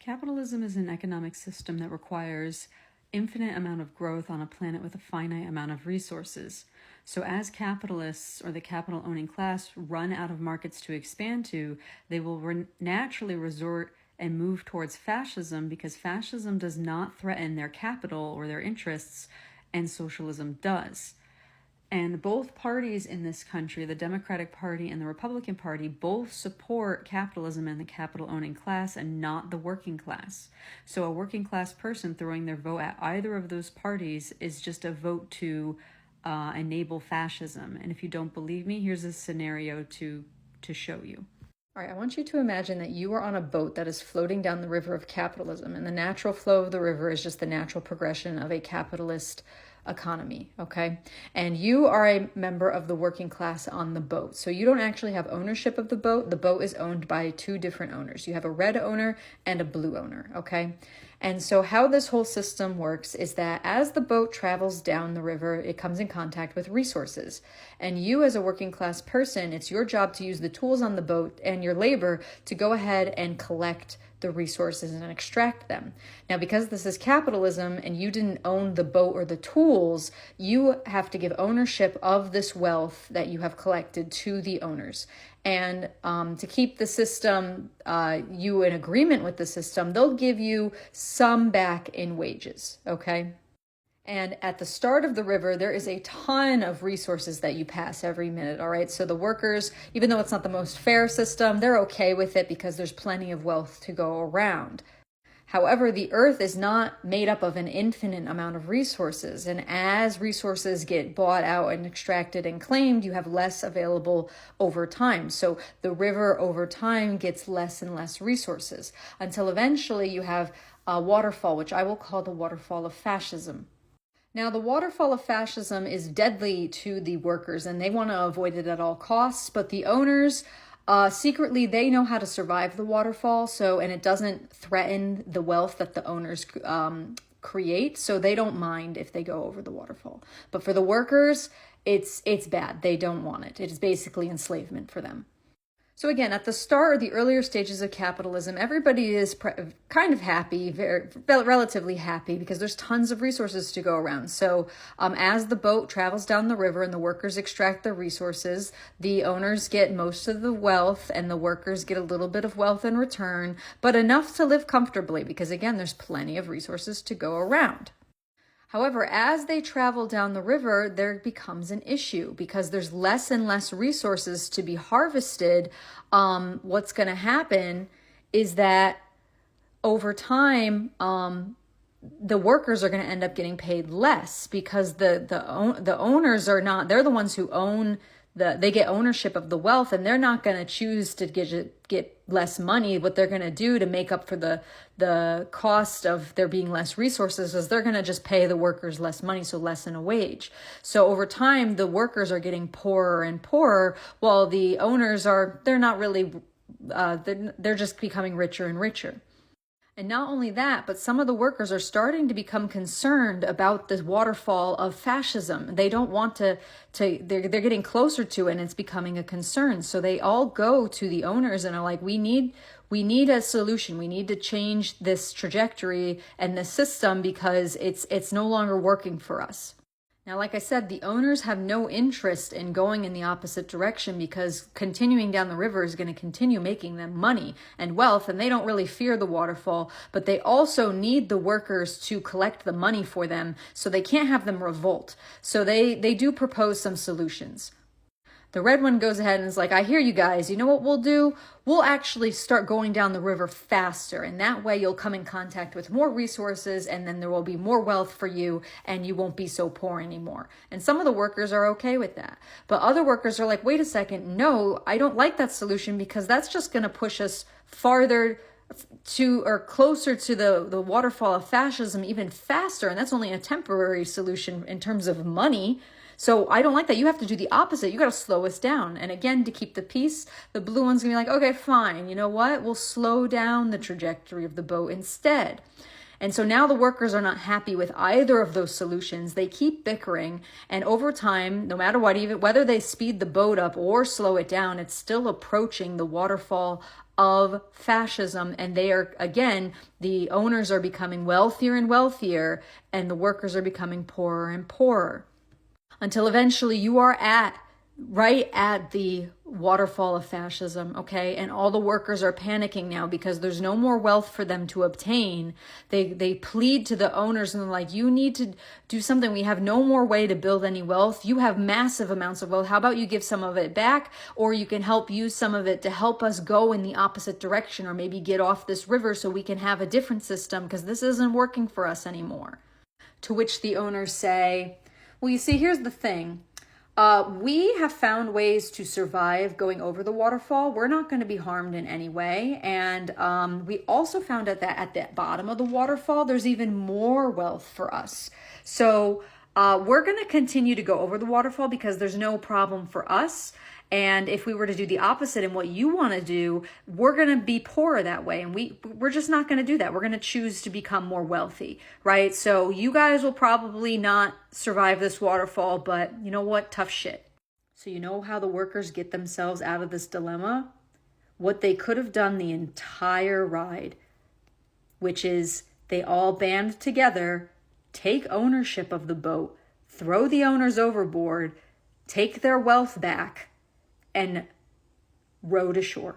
Capitalism is an economic system that requires infinite amount of growth on a planet with a finite amount of resources. So as capitalists or the capital owning class run out of markets to expand to, they will naturally resort and move towards fascism, because fascism does not threaten their capital or their interests, and socialism does. And both parties in this country, the Democratic Party and the Republican Party, both support capitalism and the capital-owning class and not the working class. So a working class person throwing their vote at either of those parties is just a vote to enable fascism. And if you don't believe me, here's a scenario to show you. All right, I want you to imagine that you are on a boat that is floating down the river of capitalism, and the natural flow of the river is just the natural progression of a capitalist economy, okay? And you are a member of the working class on the boat. So you don't actually have ownership of the boat. The boat is owned by two different owners. You have a red owner and a blue owner, okay? And so how this whole system works is that as the boat travels down the river, it comes in contact with resources. And you as a working class person, it's your job to use the tools on the boat and your labor to go ahead and collect the resources and extract them. Now, because this is capitalism and you didn't own the boat or the tools, you have to give ownership of this wealth that you have collected to the owners. And to keep the system, you in agreement with the system, they'll give you some back in wages, okay? And at the start of the river, there is a ton of resources that you pass every minute, all right? So the workers, even though it's not the most fair system, they're okay with it because there's plenty of wealth to go around. However, the earth is not made up of an infinite amount of resources. And as resources get bought out and extracted and claimed, you have less available over time. So the river over time gets less and less resources until eventually you have a waterfall, which I will call the waterfall of fascism. Now, the waterfall of fascism is deadly to the workers, and they want to avoid it at all costs. But the owners, secretly, they know how to survive the waterfall, and it doesn't threaten the wealth that the owners create, so they don't mind if they go over the waterfall. But for the workers, it's bad. They don't want it. It is basically enslavement for them. So again, at the start or the earlier stages of capitalism, everybody is kind of happy, relatively happy, because there's tons of resources to go around. So as the boat travels down the river and the workers extract the resources, the owners get most of the wealth and the workers get a little bit of wealth in return, but enough to live comfortably because, again, there's plenty of resources to go around. However, as they travel down the river, there becomes an issue because there's less and less resources to be harvested. What's going to happen is that over time, the workers are going to end up getting paid less because the owners are not, they're the ones who own they get ownership of the wealth, and they're not going to choose to get less money. What they're going to do to make up for the cost of there being less resources is they're going to just pay the workers less money, so less in a wage. So over time, the workers are getting poorer and poorer, while the owners they're not really, they're just becoming richer and richer. And not only that, but some of the workers are starting to become concerned about this waterfall of fascism. They don't want they're getting closer to it, and it's becoming a concern. So they all go to the owners and are like, we need a solution. We need to change this trajectory and this system because it's no longer working for us. Now, like I said, the owners have no interest in going in the opposite direction because continuing down the river is going to continue making them money and wealth, and they don't really fear the waterfall, but they also need the workers to collect the money for them, so they can't have them revolt. So they do propose some solutions. The red one goes ahead and is like, I hear you guys. You know what we'll do? We'll actually start going down the river faster. And that way you'll come in contact with more resources, and then there will be more wealth for you, and you won't be so poor anymore. And some of the workers are okay with that. But other workers are like, wait a second. No, I don't like that solution because that's just going to push us farther to or closer to the waterfall of fascism even faster. And that's only a temporary solution in terms of money. So I don't like that. You have to do the opposite. You got to slow us down. And again, to keep the peace, the blue one's going to be like, okay, fine. You know what? We'll slow down the trajectory of the boat instead. And so now the workers are not happy with either of those solutions. They keep bickering. And over time, no matter what, even whether they speed the boat up or slow it down, it's still approaching the waterfall of fascism. And they are, again, the owners are becoming wealthier and wealthier, and the workers are becoming poorer and poorer, until eventually you are right at the waterfall of fascism, okay? And all the workers are panicking now because there's no more wealth for them to obtain. They plead to the owners and they're like, you need to do something. We have no more way to build any wealth. You have massive amounts of wealth. How about you give some of it back, or you can help use some of it to help us go in the opposite direction, or maybe get off this river so we can have a different system because this isn't working for us anymore. To which the owners say, well, you see, here's the thing. We have found ways to survive going over the waterfall. We're not going to be harmed in any way. And we also found out that at the bottom of the waterfall, there's even more wealth for us. So we're going to continue to go over the waterfall because there's no problem for us. And if we were to do the opposite and what you want to do, we're going to be poorer that way. And we're just not going to do that. We're going to choose to become more wealthy, right? So you guys will probably not survive this waterfall, but you know what? Tough shit. So you know how the workers get themselves out of this dilemma? What they could have done the entire ride, which is they all band together, take ownership of the boat, throw the owners overboard, take their wealth back, and row to shore.